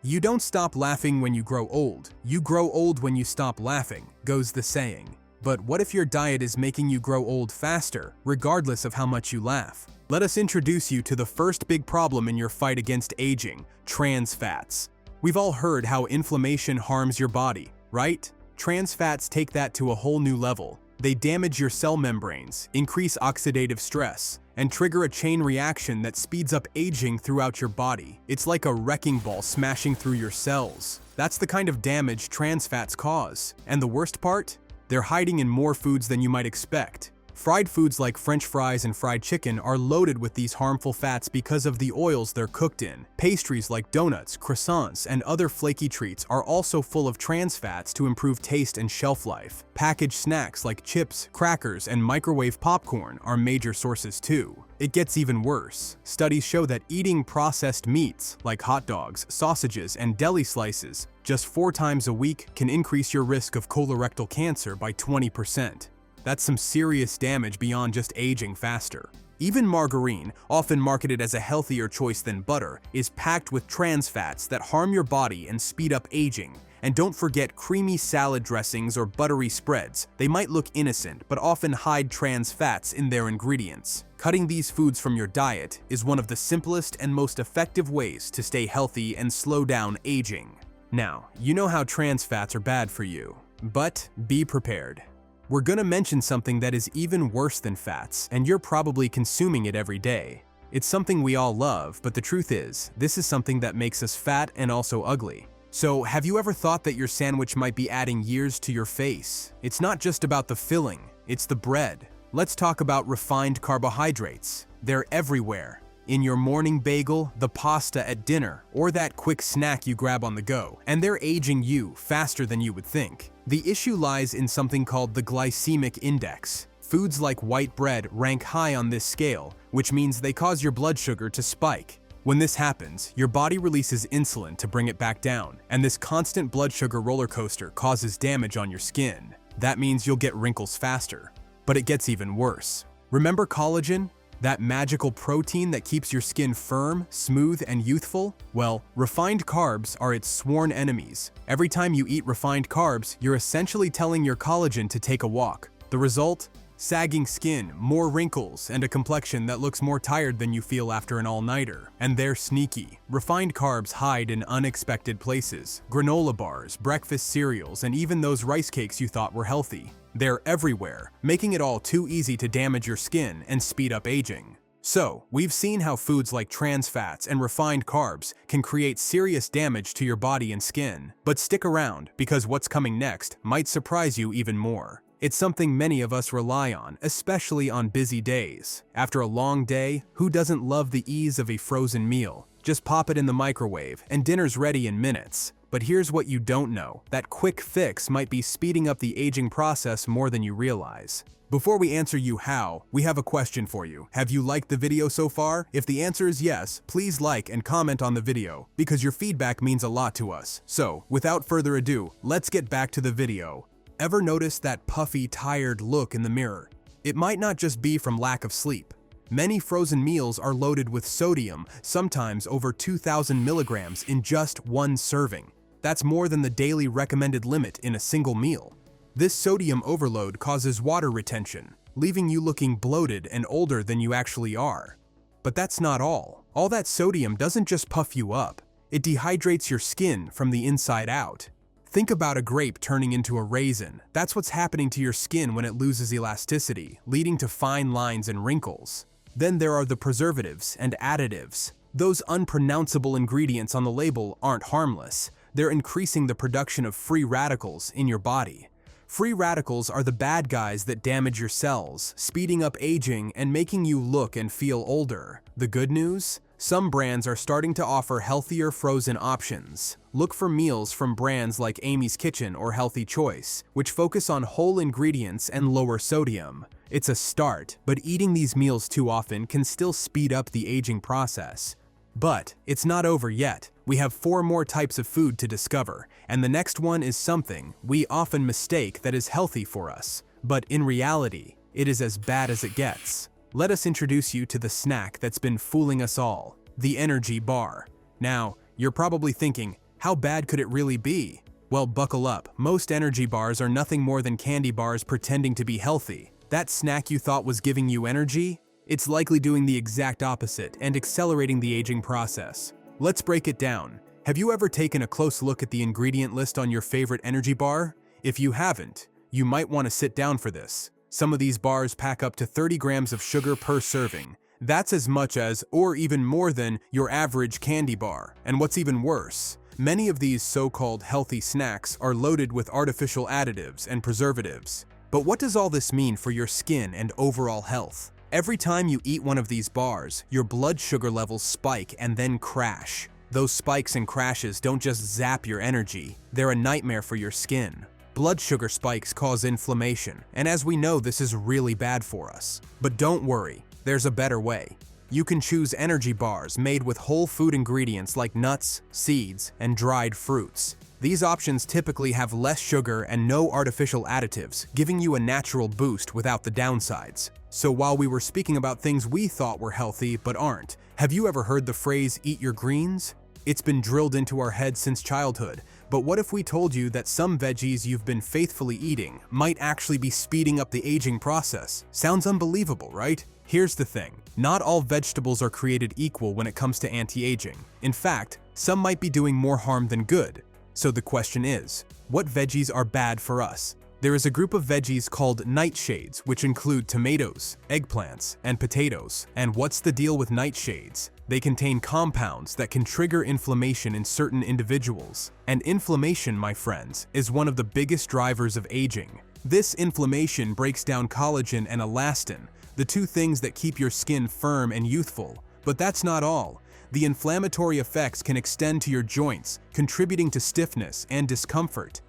You don't stop laughing when you grow old. You grow old when you stop laughing, goes the saying. But what if your diet is making you grow old faster, regardless of how much you laugh? Let us introduce you to the first big problem in your fight against aging: trans fats. We've all heard how inflammation harms your body, right? Trans fats take that to a whole new level. They damage your cell membranes, increase oxidative stress, and trigger a chain reaction that speeds up aging throughout your body. It's like a wrecking ball smashing through your cells. That's the kind of damage trans fats cause. And the worst part? They're hiding in more foods than you might expect. Fried foods like French fries and fried chicken are loaded with these harmful fats because of the oils they're cooked in. Pastries like donuts, croissants, and other flaky treats are also full of trans fats to improve taste and shelf life. Packaged snacks like chips, crackers, and microwave popcorn are major sources too. It gets even worse. Studies show that eating processed meats like hot dogs, sausages, and deli slices just 4 times a week can increase your risk of colorectal cancer by 20%. That's some serious damage beyond just aging faster. Even margarine, often marketed as a healthier choice than butter, is packed with trans fats that harm your body and speed up aging. And don't forget creamy salad dressings or buttery spreads. They might look innocent, but often hide trans fats in their ingredients. Cutting these foods from your diet is one of the simplest and most effective ways to stay healthy and slow down aging. Now, you know how trans fats are bad for you, but be prepared. We're gonna mention something that is even worse than fats, and you're probably consuming it every day. It's something we all love, but the truth is, this is something that makes us fat and also ugly. So, have you ever thought that your sandwich might be adding years to your face? It's not just about the filling, it's the bread. Let's talk about refined carbohydrates. They're everywhere. In your morning bagel, the pasta at dinner, or that quick snack you grab on the go, and they're aging you faster than you would think. The issue lies in something called the glycemic index. Foods like white bread rank high on this scale, which means they cause your blood sugar to spike. When this happens, your body releases insulin to bring it back down, and this constant blood sugar roller coaster causes damage on your skin. That means you'll get wrinkles faster. But it gets even worse. Remember collagen? That magical protein that keeps your skin firm, smooth, and youthful? Well, refined carbs are its sworn enemies. Every time you eat refined carbs, you're essentially telling your collagen to take a walk. The result? Sagging skin, more wrinkles, and a complexion that looks more tired than you feel after an all-nighter. And they're sneaky. Refined carbs hide in unexpected places. Granola bars, breakfast cereals, and even those rice cakes you thought were healthy. They're everywhere, making it all too easy to damage your skin and speed up aging. So, we've seen how foods like trans fats and refined carbs can create serious damage to your body and skin. But stick around, because what's coming next might surprise you even more. It's something many of us rely on, especially on busy days. After a long day, who doesn't love the ease of a frozen meal? Just pop it in the microwave, and dinner's ready in minutes. But here's what you don't know. That quick fix might be speeding up the aging process more than you realize. Before we answer you how, we have a question for you. Have you liked the video so far? If the answer is yes, please like and comment on the video, because your feedback means a lot to us. So, without further ado, let's get back to the video. Ever notice that puffy, tired look in the mirror? It might not just be from lack of sleep. Many frozen meals are loaded with sodium, sometimes over 2,000 milligrams in just one serving. That's more than the daily recommended limit in a single meal. This sodium overload causes water retention, leaving you looking bloated and older than you actually are. But that's not all. All that sodium doesn't just puff you up. It dehydrates your skin from the inside out. Think about a grape turning into a raisin. That's what's happening to your skin when it loses elasticity, leading to fine lines and wrinkles. Then there are the preservatives and additives. Those unpronounceable ingredients on the label aren't harmless. They're increasing the production of free radicals in your body. Free radicals are the bad guys that damage your cells, speeding up aging and making you look and feel older. The good news? Some brands are starting to offer healthier frozen options. Look for meals from brands like Amy's Kitchen or Healthy Choice, which focus on whole ingredients and lower sodium. It's a start, but eating these meals too often can still speed up the aging process. But it's not over yet. We have 4 more types of food to discover, and the next one is something we often mistake that is healthy for us, but in reality, it is as bad as it gets. Let us introduce you to the snack that's been fooling us all, the energy bar. Now, you're probably thinking, How bad could it really be? Well, buckle up. Most energy bars are nothing more than candy bars pretending to be healthy. That snack you thought was giving you energy? It's likely doing the exact opposite and accelerating the aging process. Let's break it down. Have you ever taken a close look at the ingredient list on your favorite energy bar? If you haven't, you might want to sit down for this. Some of these bars pack up to 30 grams of sugar per serving. That's as much as, or even more than, your average candy bar. And what's even worse, many of these so-called healthy snacks are loaded with artificial additives and preservatives. But what does all this mean for your skin and overall health? Every time you eat one of these bars, your blood sugar levels spike and then crash. Those spikes and crashes don't just zap your energy, they're a nightmare for your skin. Blood sugar spikes cause inflammation, and as we know, this is really bad for us. But don't worry, there's a better way. You can choose energy bars made with whole food ingredients like nuts, seeds, and dried fruits. These options typically have less sugar and no artificial additives, giving you a natural boost without the downsides. So while we were speaking about things we thought were healthy but aren't, have you ever heard the phrase, "eat your greens"? It's been drilled into our heads since childhood, but what if we told you that some veggies you've been faithfully eating might actually be speeding up the aging process? Sounds unbelievable, right? Here's the thing. Not all vegetables are created equal when it comes to anti-aging. In fact, some might be doing more harm than good. So the question is, what veggies are bad for us? There is a group of veggies called nightshades, which include tomatoes, eggplants, and potatoes. And what's the deal with nightshades? They contain compounds that can trigger inflammation in certain individuals. And inflammation, my friends, is one of the biggest drivers of aging. This inflammation breaks down collagen and elastin, the two things that keep your skin firm and youthful. But that's not all. The inflammatory effects can extend to your joints, contributing to stiffness and discomfort.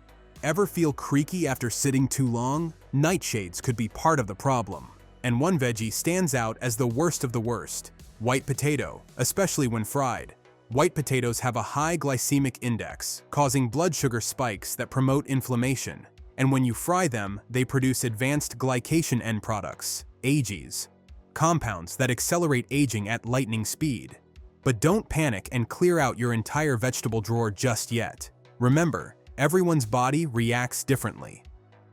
Ever feel creaky after sitting too long? Nightshades could be part of the problem. And one veggie stands out as the worst of the worst: white potato, especially when fried. White potatoes have a high glycemic index, causing blood sugar spikes that promote inflammation. And when you fry them, they produce advanced glycation end products, VEGGIES, compounds that accelerate aging at lightning speed. But don't panic and clear out your entire vegetable drawer just yet. Remember, everyone's body reacts differently.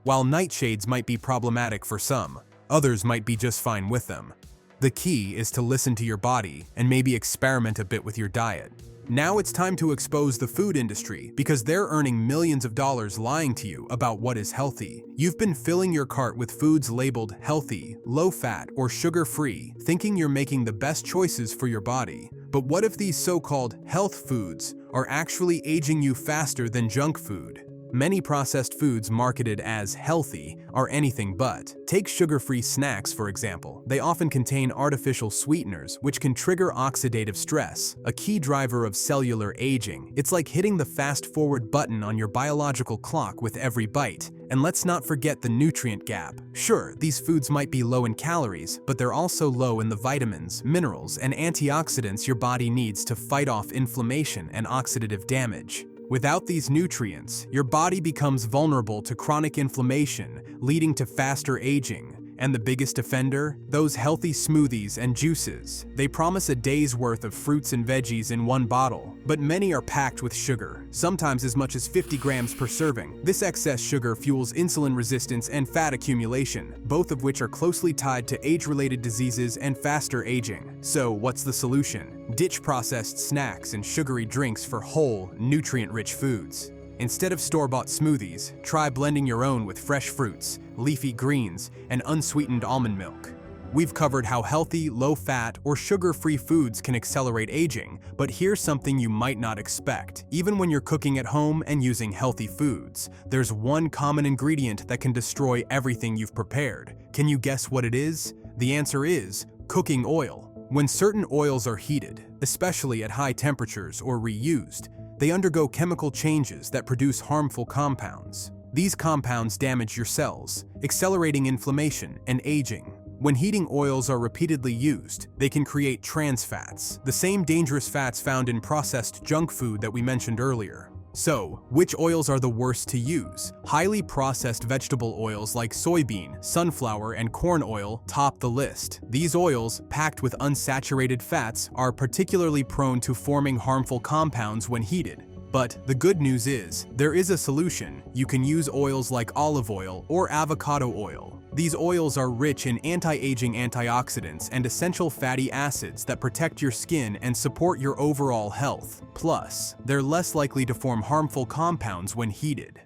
While nightshades might be problematic for some, others might be just fine with them. The key is to listen to your body and maybe experiment a bit with your diet. Now it's time to expose the food industry because they're earning millions of dollars lying to you about what is healthy. You've been filling your cart with foods labeled healthy, low-fat, or sugar-free, thinking you're making the best choices for your body. But what if these so-called health foods are actually aging you faster than junk food? Many processed foods marketed as healthy are anything but. Take sugar-free snacks, for example. They often contain artificial sweeteners, which can trigger oxidative stress, a key driver of cellular aging. It's like hitting the fast-forward button on your biological clock with every bite. And let's not forget the nutrient gap. Sure, these foods might be low in calories, but they're also low in the vitamins, minerals, and antioxidants your body needs to fight off inflammation and oxidative damage. Without these nutrients, your body becomes vulnerable to chronic inflammation, leading to faster aging. And the biggest offender? Those healthy smoothies and juices. They promise a day's worth of fruits and veggies in one bottle, but many are packed with sugar, sometimes as much as 50 grams per serving. This excess sugar fuels insulin resistance and fat accumulation, both of which are closely tied to age-related diseases and faster aging. So what's the solution? Ditch processed snacks and sugary drinks for whole, nutrient-rich foods. Instead of store-bought smoothies, try blending your own with fresh fruits, leafy greens, and unsweetened almond milk. We've covered how healthy, low-fat, or sugar-free foods can accelerate aging, but here's something you might not expect. Even when you're cooking at home and using healthy foods, there's one common ingredient that can destroy everything you've prepared. Can you guess what it is? The answer is cooking oil. When certain oils are heated, especially at high temperatures or reused, they undergo chemical changes that produce harmful compounds. These compounds damage your cells, accelerating inflammation and aging. When heating oils are repeatedly used, they can create trans fats, the same dangerous fats found in processed junk food that we mentioned earlier. So, which oils are the worst to use? Highly processed vegetable oils like soybean, sunflower, and corn oil top the list. These oils, packed with unsaturated fats, are particularly prone to forming harmful compounds when heated. But the good news is, there is a solution. You can use oils like olive oil or avocado oil. These oils are rich in anti-aging antioxidants and essential fatty acids that protect your skin and support your overall health. Plus, they're less likely to form harmful compounds when heated.